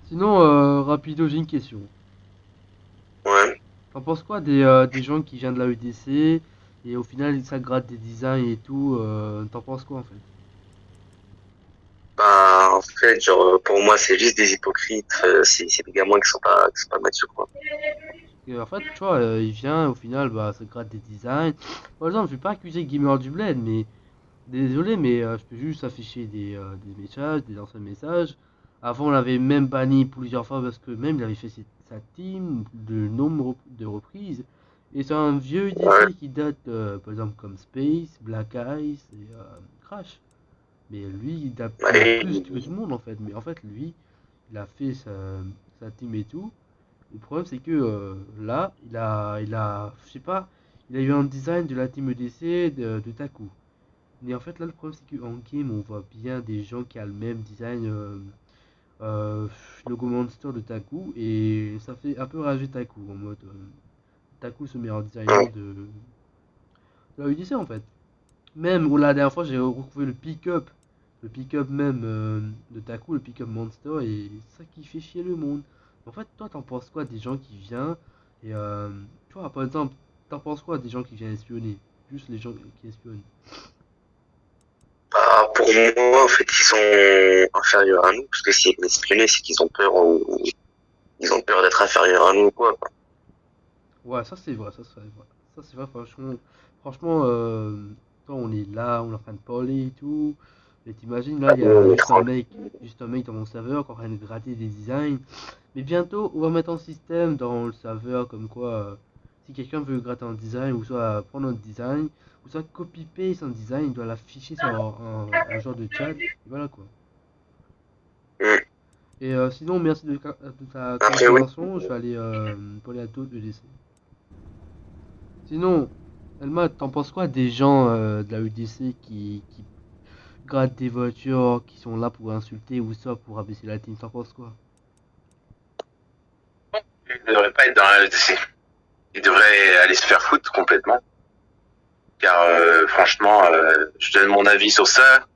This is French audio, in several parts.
Sinon, rapido, j'ai une question. Ouais. T'en penses quoi des gens qui viennent de la EDC et au final ça gratte des designs et tout, t'en penses quoi en fait? Bah, en fait, genre, pour moi, c'est juste des hypocrites. C'est des gamins qui sont pas matures, quoi. Et en fait, tu vois, il vient au final, bah, ça gratte des designs. Par exemple, je vais pas accuser Gamer du Bled, mais désolé, mais je peux juste afficher des messages, des anciens messages. Avant, on l'avait même banni plusieurs fois parce que même il avait fait sa team de nombre de reprises. Et c'est un vieux Ouais. IDC qui date, par exemple, comme Space, Black Ice et Crash. Mais lui, il date même Ouais. plus que tout le monde en fait. Mais en fait, lui, il a fait sa team et tout. Le problème, c'est que là, je sais pas, il a eu un design de la team EDC de Taku. Mais en fait, là, le problème, c'est qu'en game, on voit bien des gens qui ont le même design euh, logo Monster de Taku. Et ça fait un peu rager Taku. En mode, Taku, c'est le meilleur designer Ouais. de la UDC en fait. Même, ou la dernière fois, j'ai retrouvé le pick-up même de Taku, le pick-up Monster. Et c'est ça qui fait chier le monde. En fait, toi, t'en penses quoi des gens qui viennent et tu vois, par exemple, t'en penses quoi des gens qui viennent espionner? Juste les gens qui espionnent. Bah, pour moi, en fait, ils sont inférieurs à nous, parce que s'ils espionner, c'est qu'ils ont peur ou ils ont peur d'être inférieurs à nous, quoi. Ouais, ça c'est vrai, ça c'est vrai. Ça c'est vrai, franchement, toi on est là, on est en train de parler et tout. Et t'imagines, là, il y Nous, a on est tranquille. juste un mec dans mon serveur qui est en train de gratter des designs. Mais bientôt, on va mettre un système dans le serveur comme quoi, si quelqu'un veut gratter un design, ou soit prendre un design, ou soit copy-paste un design, il doit l'afficher sur un genre de chat. Et voilà quoi. Mm. Et sinon, merci de ta Après, oui. compréhension. Je vais aller parler à d'autres EDC. Sinon, Elma, t'en penses quoi des gens de la UDC qui grattent des voitures, qui sont là pour insulter ou ça pour abaisser la team? T'en penses quoi? Il ne devrait pas être dans la ETC. Il devrait aller se faire foutre complètement. Car franchement, je donne mon avis sur ça.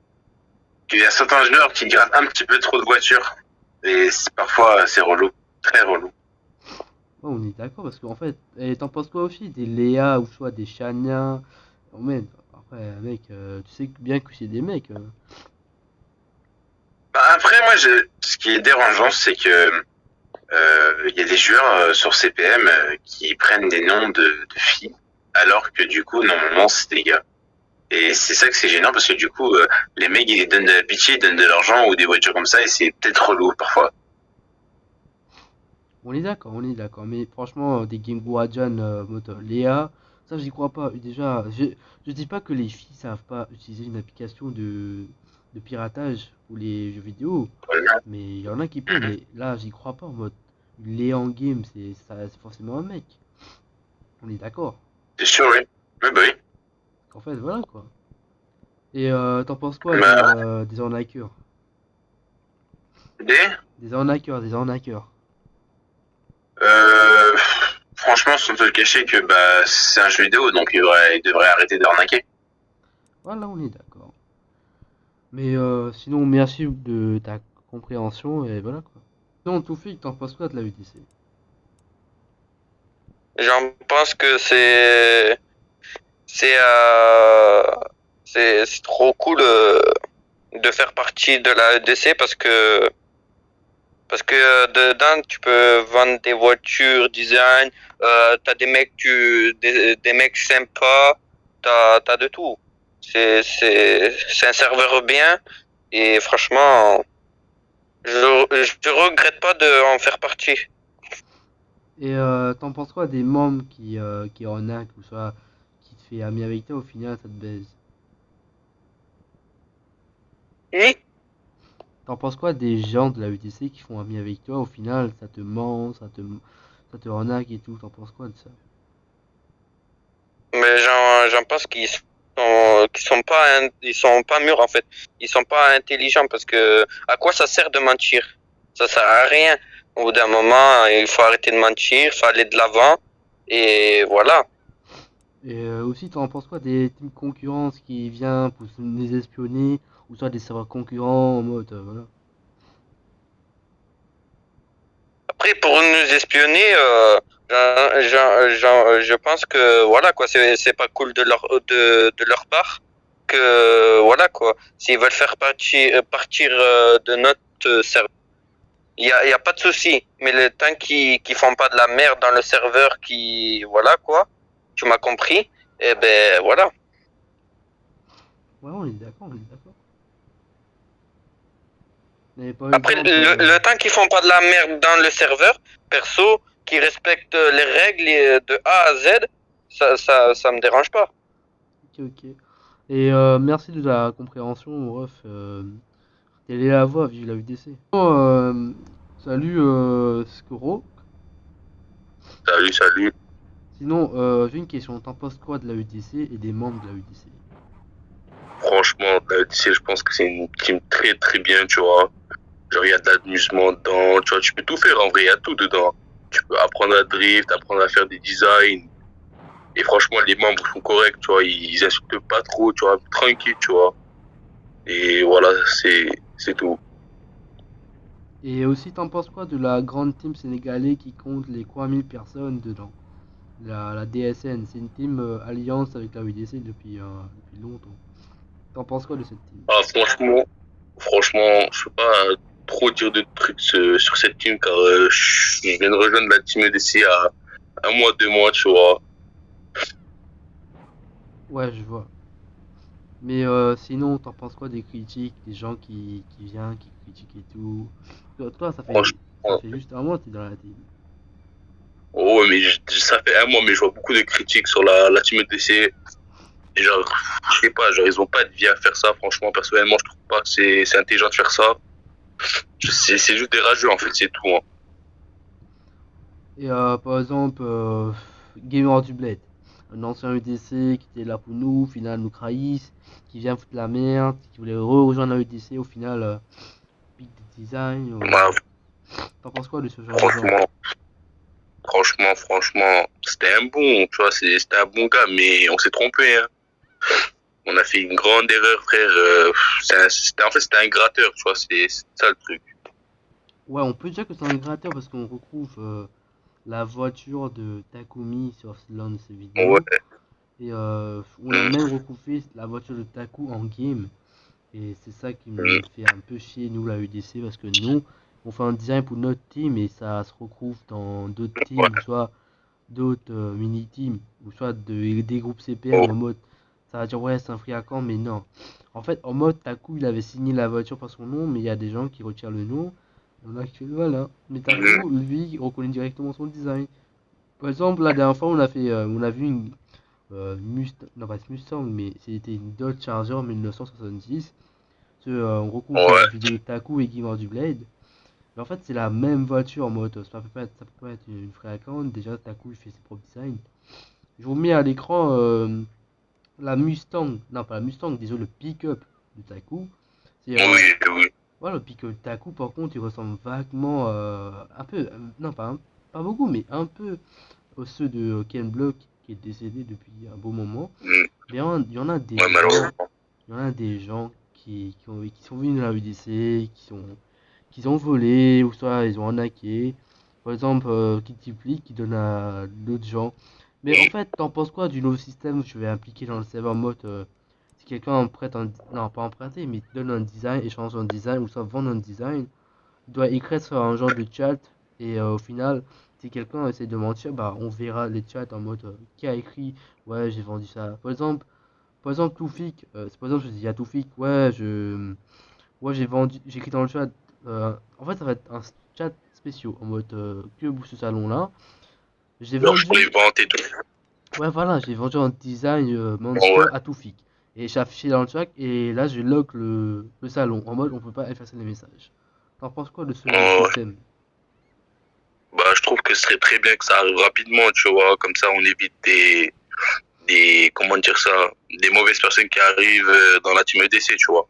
Il y a certains joueurs qui grattent un petit peu trop de voitures. Et parfois, c'est relou. Très relou. Ouais, on est d'accord parce qu'en fait, et t'en penses quoi aussi des Léa ou soit des Shania? Oh, man, après, mec, tu sais bien que c'est des mecs. Bah, après, moi, ce qui est dérangeant, c'est que il y a des joueurs sur CPM qui prennent des noms de filles, alors que du coup, normalement, c'est des gars. Et c'est ça que c'est gênant, parce que du coup, les mecs, ils donnent de la pitié, ils donnent de l'argent ou des voitures comme ça, et c'est peut-être relou parfois. On est d'accord, on est d'accord. Mais franchement, des Game Boy Advance mode Léa, ça j'y crois pas. Déjà, je dis pas que les filles savent pas utiliser une application de piratage pour les jeux vidéo. Voilà. Mais il y en a qui peuvent, mais là, j'y crois pas en mode. Léa en game, c'est forcément un mec. On est d'accord. C'est sûr, oui. Oui, bah oui. En fait, voilà quoi. Et t'en penses quoi Bah, des arnaqueurs? des, Des arnaqueurs. euh, franchement, sans te le cacher que bah, c'est un jeu vidéo, donc il devrait arrêter d'arnaquer. Voilà, on est d'accord. Mais sinon, merci de ta compréhension et voilà quoi. Sinon, tout fait, t'en penses quoi de la UTC? J'en pense que c'est euh, c'est trop cool de faire partie de la EDC parce que dedans tu peux vendre des voitures design, t'as des mecs sympas, t'as de tout. C'est un serveur bien et franchement je regrette pas de en faire partie. Et t'en penses quoi des membres qui arnaquent ou soit qui te fait ami avec toi, au final ça te baise? Et T'en penses quoi des gens de la UTC qui font ami avec toi, au final ça te ment, ça te arnaque et tout, t'en penses quoi de ça? mais j'en pense ils sont pas mûrs en fait. Ils sont pas intelligents parce que à quoi ça sert de mentir? Ça sert à rien. Au bout d'un moment, il faut arrêter de mentir, il faut aller de l'avant et voilà. Et aussi t'en penses quoi des teams concurrents qui viennent pour les espionner, ou soit des serveurs concurrents en mode voilà. Après, pour nous espionner, je pense que voilà quoi, c'est pas cool de leur part que voilà quoi. S'ils veulent faire partir de notre serveur, il y a pas de souci. Mais le temps qui font pas de la merde dans le serveur, qui voilà quoi, tu m'as compris. Et ben voilà. Ouais, on est d'accord, on est d'accord. Mais par Après, exemple, le temps qu'ils font pas de la merde dans le serveur, perso, qui respectent les règles de A à Z, ça me dérange pas. ok, ok. Et merci de la compréhension, mon ref. Quelle est la voix, vive la UDC. Bon, salut Skoro. Salut, salut. Sinon, j'ai une question. T'en penses quoi de la UDC et des membres de la UDC? Franchement, la EDC, je pense que c'est une team très très bien, tu vois. Genre, il y a de l'amusement dedans, tu vois, tu peux tout faire en vrai, il y a tout dedans. Tu peux apprendre à drift, apprendre à faire des designs. Et franchement, les membres sont corrects, tu vois, ils insultent pas trop, tu vois, tranquille, tu vois. Et voilà, c'est tout. Et aussi, t'en penses quoi de la grande team sénégalaise qui compte les 3000 personnes dedans? La DSN, c'est une team alliance avec la UDC depuis longtemps. T'en penses quoi de cette team? Ah, franchement, je peux pas trop dire de trucs sur cette team car je viens de rejoindre la team EDC à un mois, 2 mois, tu vois. Ouais, je vois. Mais sinon, t'en penses quoi des critiques, des gens qui viennent, qui critiquent et tout? Toi, ça Franchement, fait juste un mois que t'es dans la team. oh, ouais, mais ça fait un mois, mais je vois beaucoup de critiques sur la team EDC. Et genre, je sais pas, genre, ils ont pas de vie à faire ça, franchement, personnellement, je trouve pas que c'est intelligent de faire ça. C'est juste des rageux, en fait, c'est tout, hein. Et par exemple, Gamer du Bled, un ancien UDC qui était là pour nous, au final nous trahisse, qui vient foutre la merde, qui voulait rejoindre la UDC, au final, pique des designs. Bah, T'en penses quoi de ce genre de gens? franchement, franchement, c'était un bon, tu vois, c'était un bon gars, mais on s'est trompé, hein. On a fait une grande erreur, frère. En fait, c'était un gratteur, tu vois, c'est ça le truc. Ouais, on peut dire que c'est un gratteur parce qu'on retrouve la voiture de Takumi sur l'un de ses Ouais, vidéos. Et on a même recoupé la voiture de Taku en game. Et c'est ça qui mm, me fait un peu chier, nous, la UDC, parce que nous, on fait un design pour notre team et ça se retrouve dans d'autres teams, ou ouais, soit d'autres mini-teams, ou soit des groupes CPM oh, en mode, ça va dire ouais, c'est un free account, mais non. En fait, en mode, Taku, il avait signé la voiture par son nom, mais il y a des gens qui retirent le nom. Il y en a qui fait voilà. Mais mm, Taku, lui, il reconnaît directement son design. Par exemple, la dernière fois, on a vu une Mustang, non pas Mustang, mais c'était une Dodge Charger 1970. On recoupe la ouais, vidéo de Taku et Gamer du Blade. Mais en fait, c'est la même voiture en moto. Ça peut pas être une vraie account. Déjà, Taku il fait ses propres designs. Je vous mets à l'écran la Mustang. Non, pas la Mustang, désolé, le pick-up de Taku. C'est oui, oui, voilà, le pick-up de Taku, par contre, il ressemble vaguement un peu, non, pas beaucoup, mais un peu au ceux de Ken Block qui est décédé depuis un beau moment. mm, Mais il y en a des ouais, gens, malheureusement. il y en a des gens qui sont venus dans la UDC, qui ont volé, ou soit ils ont arnaqué. Par exemple, Kitty Flick qui donne à d'autres gens. Mais en Mm, fait, t'en penses quoi du nouveau système que je vais impliquer dans le serveur mode si quelqu'un emprunte non, pas emprunter, mais donne un design, échange un design, ou soit vend un design, il doit écrire sur un genre de chat, et au final, si quelqu'un essaie de mentir, bah on verra les chats en mode qui a écrit, ouais, j'ai vendu ça. Par exemple, Toufik, c'est par exemple, je dis à Toufik, ouais, j'ai écrit dans le chat. En fait, ça va être un chat spécial en mode que pour ce salon-là. J'ai genre, pour les vendu, ventes et tout. ouais, voilà, j'ai vendu un design Ouais, Monster à Toufik. Et j'ai affiché dans le chat, et là, je log le salon en mode on peut pas effacer les messages. T'en penses quoi de ce nouveau ouais. système? Bah, je trouve que ce serait très bien que ça arrive rapidement, tu vois. Comme ça, on évite comment dire ça, des mauvaises personnes qui arrivent dans la team EDC, tu vois.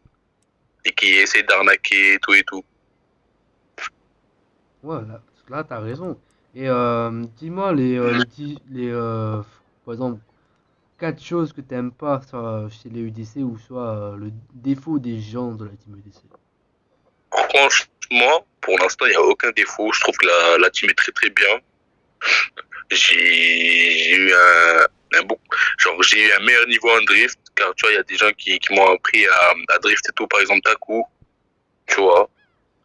Et qui essaient d'arnaquer, tout et tout. Ouais, là t'as raison. Et dis-moi par exemple, quatre choses que t'aimes pas soit chez les UDC ou soit le défaut des gens de la team UDC. Franchement, pour l'instant, il n'y a aucun défaut. Je trouve que la team est très très bien. J'ai eu j'ai eu un meilleur niveau en drift, car tu vois, il y a des gens qui m'ont appris à drift et tout, par exemple Taku, tu vois.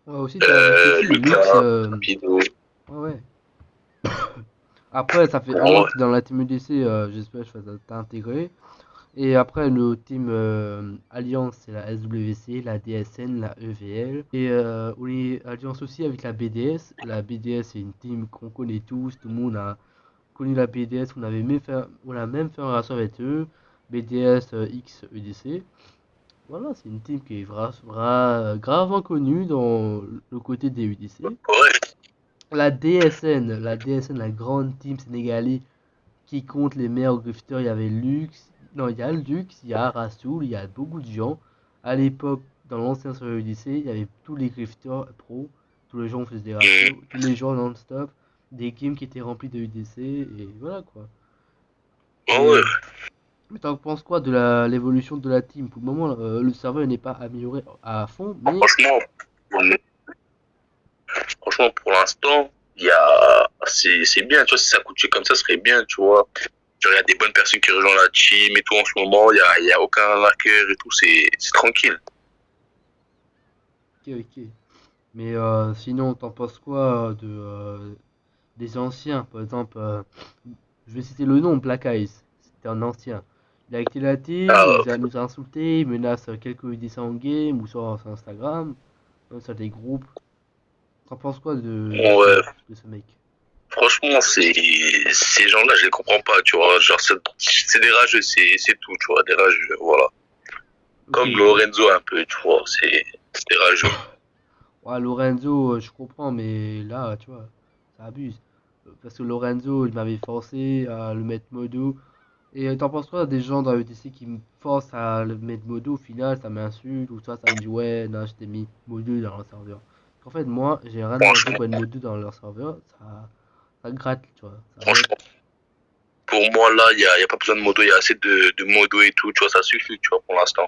Ouais, aussi, t'as aussi Lux. Lucas, Rapido. Ouais, ouais. Après, ça fait un an Ouais. que tu es dans la team EDC, j'espère que je vais t'intégrer. Et après, le team Alliance, c'est la SWC, la DSN, la EVL. Et on est Alliance aussi avec la BDS. La BDS, c'est une team qu'on connaît tous. Tout le monde a connu la BDS. On a même fait un relation avec eux. BDS X EDC. Voilà, c'est une team qui est gravement connue dans le côté des EDC. Ouais. La DSN, la grande team sénégalaise qui compte les meilleurs grifters, il y avait Lux, non, il y a Lux, il y a Rasoul, il y a beaucoup de gens. À l'époque, dans l'ancien serveur UDC, il y avait tous les grifters pro, tous les gens faisaient des ratios, tous les gens non-stop, des games qui étaient remplis de UDC, et voilà quoi. Ouais. Mais t'en penses quoi de l'évolution de la team? Pour le moment, le serveur n'est pas amélioré à fond, mais Franchement, pour l'instant, c'est bien, tu vois, si ça continue comme ça, ce serait bien, tu vois. Genre, il y a des bonnes personnes qui rejoignent la team et tout en ce moment, il y a aucun arnaqueur et tout, c'est tranquille. ok, ok. Mais sinon, t'en penses quoi des anciens? Par exemple, je vais citer le nom, Black Eyes. C'était un ancien. Il a quitté la team, Ah, nous a insulté, il menace quelques UDC en game ou sur Instagram, même sur des groupes. T'en penses quoi ouais, de ce mec? franchement, ces gens-là, je les comprends pas, tu vois. Genre, c'est des rageux, c'est tout, tu vois, des rageux, voilà. Ok, Comme ok. Lorenzo un peu, tu vois, c'est des rageux. Ouais, Lorenzo, je comprends, mais là, tu vois, ça abuse. Parce que Lorenzo, il m'avait forcé à le mettre modo. Et t'en penses quoi des gens dans la ETC qui me forcent à le mettre modo, au final, ça m'insulte, ou ça me dit, ouais, non, je t'ai mis modo dans leur serveur. En fait, moi, j'ai rien demandé Franchement, pour être modo dans leur serveur, ça gratte, tu vois, ça m'aide. franchement, pour moi, là, y a pas besoin de modo, il y a assez de modo et tout, tu vois, ça suffit, tu vois, pour l'instant.